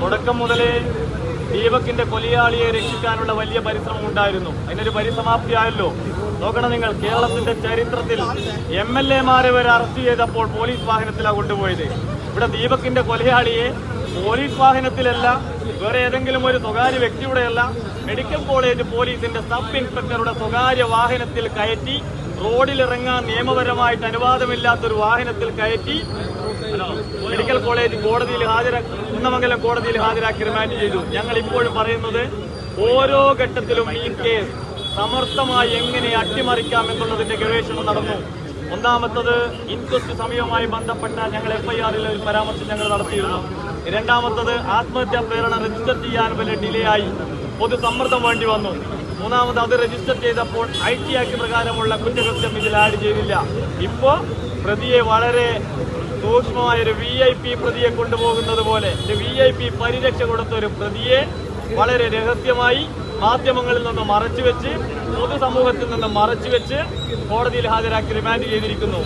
തുടക്കം മുതലേ ദീപകിന്റെ കൊലയാളിയെ രക്ഷിക്കാനുള്ള വലിയ പരിശ്രമം ഉണ്ടായിരുന്നു. അതിനൊരു പരിസമാപ്തിയായല്ലോ. നോക്കണം നിങ്ങൾ, കേരളത്തിന്റെ ചരിത്രത്തിൽ MLA-മാരെ വരെ അറസ്റ്റ് ചെയ്തപ്പോൾ പോലീസ് വാഹനത്തിലാണ് കൊണ്ടുപോയത്. ഇവിടെ ദീപകിന്റെ കൊലയാളിയെ പോലീസ് വാഹനത്തിലല്ല, വേറെ ഏതെങ്കിലും ഒരു സ്വകാര്യ വ്യക്തിയുടെയല്ല, മെഡിക്കൽ കോളേജ് പോലീസിന്റെ സബ് ഇൻസ്പെക്ടറുടെ സ്വകാര്യ വാഹനത്തിൽ കയറ്റി, റോഡിലിറങ്ങാൻ നിയമപരമായിട്ട് അനുവാദമില്ലാത്തൊരു വാഹനത്തിൽ കയറ്റി മെഡിക്കൽ കോളേജ് കോടതിയിൽ കുന്നമംഗലം കോടതിയിൽ ഹാജരാക്കി റിമാൻഡ് ചെയ്തു. ഞങ്ങൾ ഇപ്പോഴും പറയുന്നത്, ഓരോ ഘട്ടത്തിലും ഈ കേസ് സമർത്ഥമായി എങ്ങനെ അട്ടിമറിക്കാം എന്നുള്ളതിന്റെ ഗവേഷണം നടന്നു. ഒന്നാമത്തത്, ഇൻക്വസ്റ്റ് സമയവുമായി ബന്ധപ്പെട്ട ഞങ്ങൾ FIR-ൽ ഒരു പരാമർശം ഞങ്ങൾ നടത്തിയിരുന്നു. രണ്ടാമത്തത്, ആത്മഹത്യാ പ്രേരണ രജിസ്റ്റർ ചെയ്യാൻ വലിയ ഡിലേ ആയി, പൊതുസമ്മർദ്ദം വേണ്ടി വന്നു. മൂന്നാമത്, അത് രജിസ്റ്റർ ചെയ്തപ്പോൾ IT ആക്ട് പ്രകാരമുള്ള കുറ്റകൃത്യം ഇതിൽ ആഡ് ചെയ്തില്ല. ഇപ്പോ പ്രതിയെ വളരെ സൂക്ഷ്മമായൊരു VIP പ്രതിയെ കൊണ്ടുപോകുന്നത് പോലെ, VIP പരിരക്ഷ കൊടുത്ത ഒരു പ്രതിയെ വളരെ രഹസ്യമായി മാധ്യമങ്ങളിൽ നിന്ന് മറച്ചുവെച്ച്, പൊതുസമൂഹത്തിൽ നിന്ന് മറച്ചുവെച്ച് കോടതിയിൽ ഹാജരാക്കി റിമാൻഡ് ചെയ്തിരിക്കുന്നു.